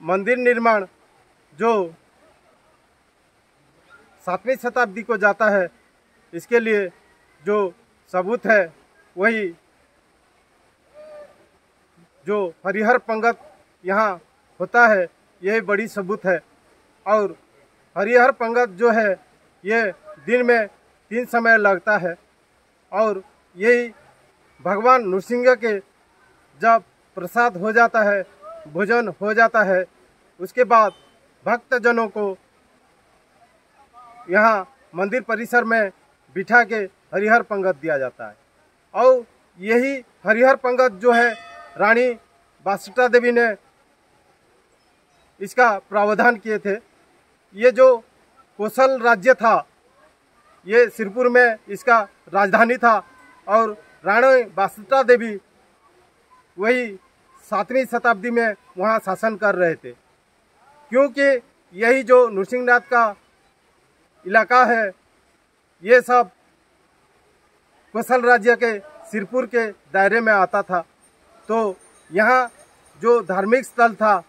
मंदिर निर्माण जो 7वीं शताब्दी को जाता है, इसके लिए जो सबूत है वही जो हरिहर पंगत यहाँ होता है, यही बड़ी सबूत है। और हरिहर पंगत जो है ये दिन में 3 समय लगता है और यही भगवान नृसिंह के जब प्रसाद हो जाता है, भोजन हो जाता है, उसके बाद भक्तजनों को यहाँ मंदिर परिसर में बिठा के हरिहर पंगत दिया जाता है। और यही हरिहर पंगत जो है रानी बासुटा देवी ने इसका प्रावधान किए थे। ये जो कोसल राज्य था, ये सिरपुर में इसका राजधानी था और रानी बासुटा देवी वही 7वीं शताब्दी में वहाँ शासन कर रहे थे। क्योंकि यही जो नृसिंहनाथ का इलाका है, ये सब कोसल राज्य के सिरपुर के दायरे में आता था। तो यहाँ जो धार्मिक स्थल था,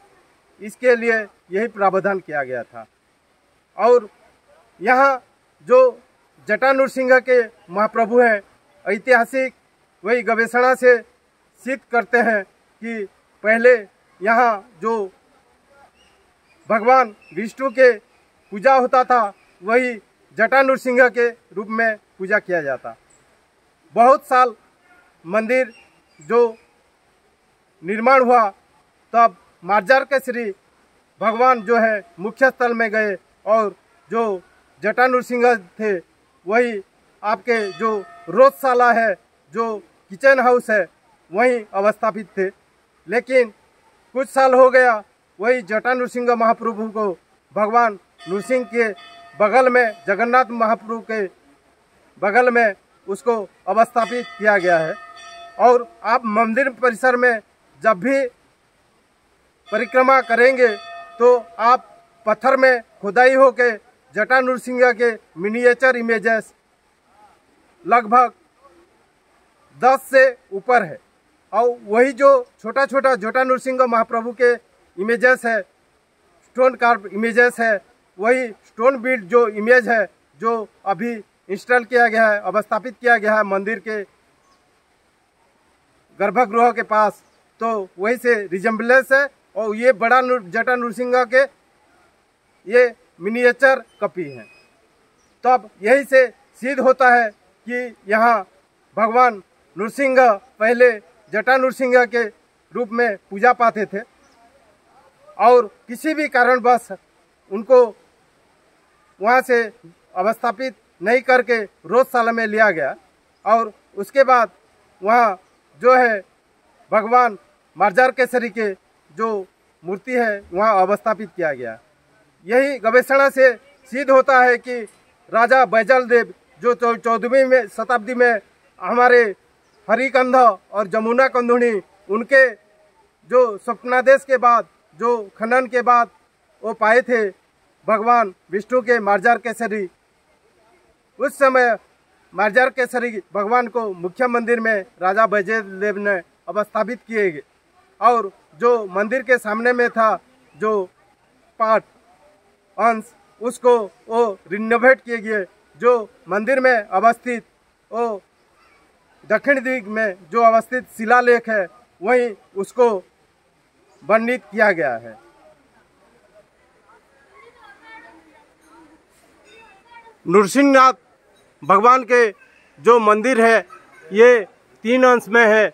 इसके लिए यही प्रावधान किया गया था। और यहाँ जो जटा नृसिंह के महाप्रभु हैं, ऐतिहासिक वही गवेषणा से सिद्ध करते हैं कि पहले यहाँ जो भगवान विष्णु के पूजा होता था, वही जटा नृसिंह के रूप में पूजा किया जाता। बहुत साल मंदिर जो निर्माण हुआ, तब मार्जार के श्री भगवान जो है मुख्य स्थल में गए और जो जटा नृसिंह थे वही आपके जो रोजशाला है, जो किचन हाउस है, वहीं अवस्थापित थे। लेकिन कुछ साल हो गया, वही जटा नृसिंह महाप्रभु को भगवान नृसिंह के बगल में, जगन्नाथ महाप्रभु के बगल में उसको अवस्थापित किया गया है। और आप मंदिर परिसर में जब भी परिक्रमा करेंगे तो आप पत्थर में खुदाई होके जटा नृसिंह के मिनिएचर इमेजेस लगभग 10 से ऊपर है। और वही जो छोटा छोटा जटा नृसिंह महाप्रभु के इमेजेस है, स्टोन कार्व इमेजेस है, वही स्टोन बिल्ड जो इमेज है, जो अभी इंस्टॉल किया गया है, अवस्थापित किया गया है मंदिर के गर्भगृह के पास, तो वही से रिजेम्बलेंस है। और ये बड़ा जटा नृसिंह के ये मिनिएचर कॉपी है। तब यही से सिद्ध होता है कि यहाँ भगवान नृसिंह पहले जटा नृसिंह के रूप में पूजा पाते थे और किसी भी कारणवश उनको वहाँ से अवस्थापित नहीं करके रोजशाला में लिया गया। और उसके बाद वहाँ जो है भगवान मार्जार केसरी के जो मूर्ति है वहाँ अवस्थापित किया गया। यही गवेषणा से सिद्ध होता है कि राजा बैजल देव जो 14वीं शताब्दी में हमारे हरिकंध और जमुना कंधुनी, उनके जो स्वप्नादेश के बाद, जो खनन के बाद वो पाए थे भगवान विष्णु के मार्जार केसरी, उस समय मार्जार केसरी भगवान को मुख्य मंदिर में राजा बैजल देव ने अवस्थापित किए गए। और जो मंदिर के सामने में था जो पार्ट अंश, उसको वो रिनोवेट किए गए। जो मंदिर में अवस्थित वो दक्षिण दिग में जो अवस्थित शिलालेख है, वहीं उसको वर्णित किया गया है। नृसिंहनाथ भगवान के जो मंदिर है, ये 3 अंश में है।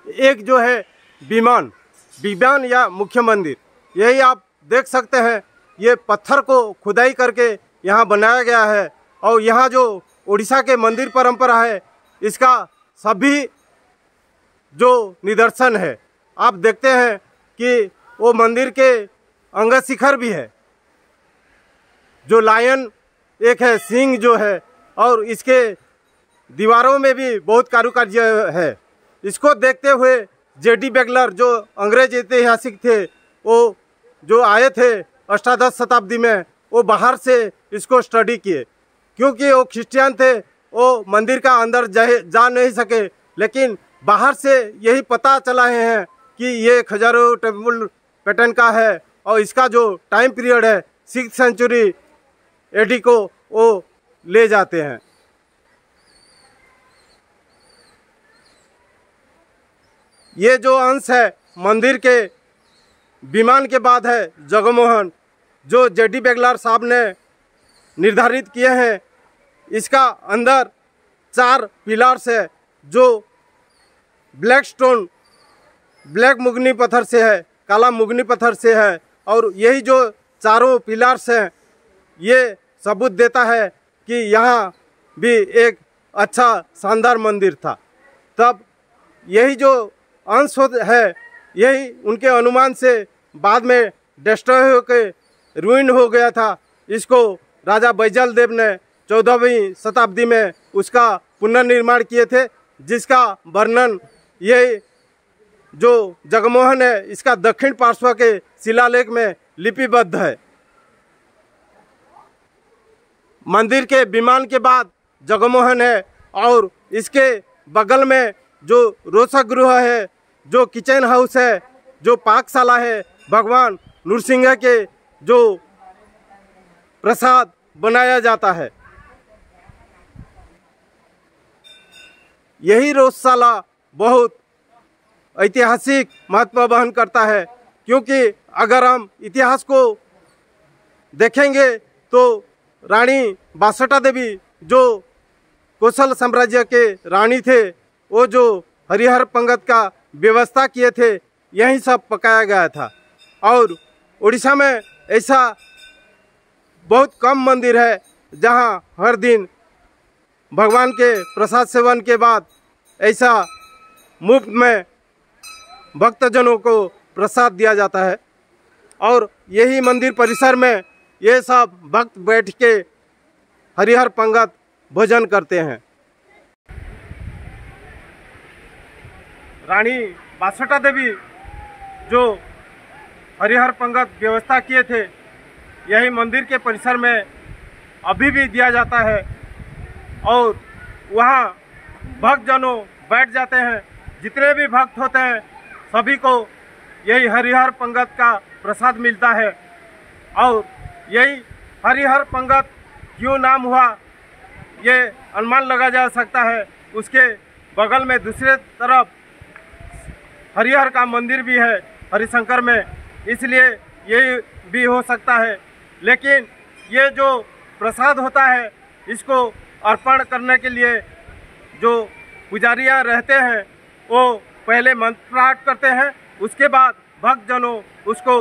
एक जो है विमान या मुख्य मंदिर, यही आप देख सकते हैं। ये पत्थर को खुदाई करके यहाँ बनाया गया है। और यहाँ जो उड़ीसा के मंदिर परंपरा है, इसका सभी जो निदर्शन है, आप देखते हैं कि वो मंदिर के अंग शिखर भी है, जो लायन एक है, सिंह जो है, और इसके दीवारों में भी बहुत कारुकार्य है। इसको देखते हुए जेडी बेगलर जो अंग्रेज ऐतिहासिक थे, वो जो आए थे अष्टादश शताब्दी में, वो बाहर से इसको स्टडी किए। क्योंकि वो क्रिश्चियन थे, वो मंदिर का अंदर जा नहीं सके, लेकिन बाहर से यही पता चला है कि ये खजुराहो टेम्पल पैटर्न का है और इसका जो टाइम पीरियड है 6th सेंचुरी एडी को वो ले जाते हैं। ये जो अंश है मंदिर के विमान के बाद है जगमोहन, जो जेडी बेगलार साहब ने निर्धारित किए हैं। इसका अंदर 4 पिलर्स है जो ब्लैक स्टोन, ब्लैक मुगनी पत्थर से है, काला मुगनी पत्थर से है। और यही जो चारों पिलर्स हैं ये सबूत देता है कि यहाँ भी एक अच्छा शानदार मंदिर था। तब यही जो अंश है यही उनके अनुमान से बाद में डिस्ट्रॉय होकर रुइन हो गया था। इसको राजा बैजल देव ने 14वीं शताब्दी में उसका पुनर्निर्माण किए थे, जिसका वर्णन ये जो जगमोहन है इसका दक्षिण पार्श्व के शिलालेख में लिपिबद्ध है। मंदिर के विमान के बाद जगमोहन है और इसके बगल में जो रोशक गृह है, जो किचन हाउस है, जो पाकशाला है, भगवान नृसिंह के जो प्रसाद बनाया जाता है। यही रोशशाला बहुत ऐतिहासिक महत्व वहन करता है, क्योंकि अगर हम इतिहास को देखेंगे तो रानी बासटा देवी जो कोसल साम्राज्य के रानी थे, वो जो हरिहर पंगत का व्यवस्था किए थे यही सब पकाया गया था। और उड़ीसा में ऐसा बहुत कम मंदिर है जहां हर दिन भगवान के प्रसाद सेवन के बाद ऐसा मुफ्त में भक्तजनों को प्रसाद दिया जाता है। और यही मंदिर परिसर में ये सब भक्त बैठ के हरिहर पंगत भोजन करते हैं। रानी बासटा देवी जो हरिहर पंगत व्यवस्था किए थे यही मंदिर के परिसर में अभी भी दिया जाता है और वहाँ भक्तजनों बैठ जाते हैं। जितने भी भक्त होते हैं सभी को यही हरिहर पंगत का प्रसाद मिलता है। और यही हरिहर पंगत क्यों नाम हुआ ये अनुमान लगा जा सकता है। उसके बगल में दूसरे तरफ हरिहर का मंदिर भी है हरिशंकर में, इसलिए यही भी हो सकता है। लेकिन ये जो प्रसाद होता है इसको अर्पण करने के लिए जो पुजारियाँ रहते हैं वो पहले मंत्र पाठ करते हैं, उसके बाद भक्तजनों उसको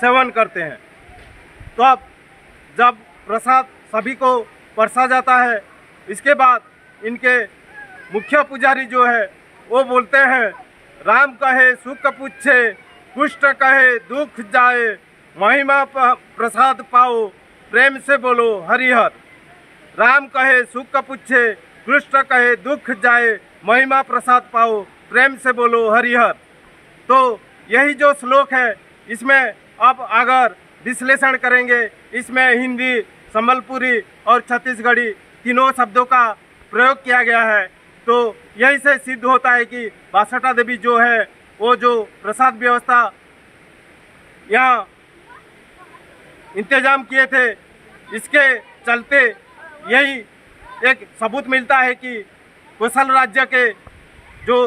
सेवन करते हैं। तो अब जब प्रसाद सभी को परसा जाता है, इसके बाद इनके मुख्य पुजारी जो है वो बोलते हैं, राम कहे सुख पूछे, कुष्ठ कहे दुख जाए, महिमा प्रसाद पाओ, प्रेम से बोलो हरिहर। राम कहे सुख पूछे, कुष्ठ कहे दुख जाए, महिमा प्रसाद पाओ, प्रेम से बोलो हरिहर। तो यही जो श्लोक है इसमें अब अगर विश्लेषण करेंगे, इसमें हिंदी, संबलपुरी और छत्तीसगढ़ी तीनों शब्दों का प्रयोग किया गया है। तो यही से सिद्ध होता है कि बासटा देवी जो है वो जो प्रसाद व्यवस्था यहाँ इंतजाम किए थे, इसके चलते यही एक सबूत मिलता है कि कोसल राज्य के जो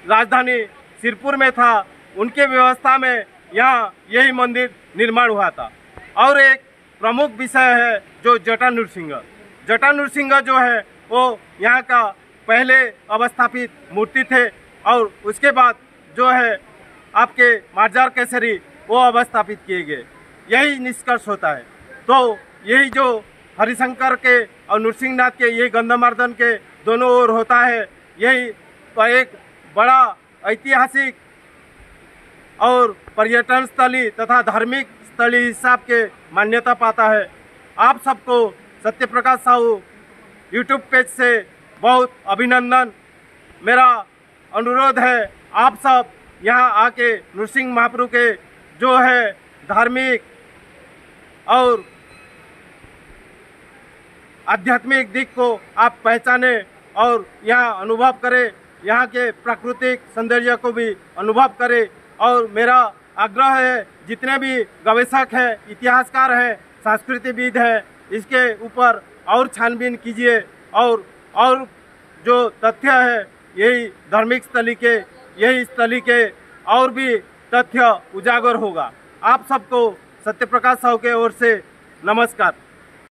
राजधानी सिरपुर में था उनके व्यवस्था में यहाँ यही मंदिर निर्माण हुआ था। और एक प्रमुख विषय है जो जटा नृसिंह। जटा नृसिंह जो है वो यहाँ का पहले अवस्थापित मूर्ति थे और उसके बाद जो है आपके मार्जार केसरी वो अवस्थापित किए गए। यही निष्कर्ष होता है। तो यही जो हरिशंकर के और नृसिंहनाथ के ये गंधमार्दन के दोनों ओर होता है, यही तो एक बड़ा ऐतिहासिक और पर्यटन स्थली तथा धार्मिक स्थली हिसाब के मान्यता पाता है। आप सबको सत्य प्रकाश साहू यूट्यूब पेज से बहुत अभिनंदन। मेरा अनुरोध है आप सब यहाँ आके नृसिंह महाप्रभु के जो है धार्मिक और आध्यात्मिक दिख को आप पहचाने और यहाँ अनुभव करें, यहाँ के प्राकृतिक सौंदर्य को भी अनुभव करें। और मेरा आग्रह है, जितने भी गवेषक हैं, इतिहासकार हैं, संस्कृतिविद हैं, इसके ऊपर और छानबीन कीजिए और जो तथ्य है यही धार्मिक स्थली के और भी तथ्य उजागर होगा। आप सबको सत्यप्रकाश साहू के ओर से नमस्कार।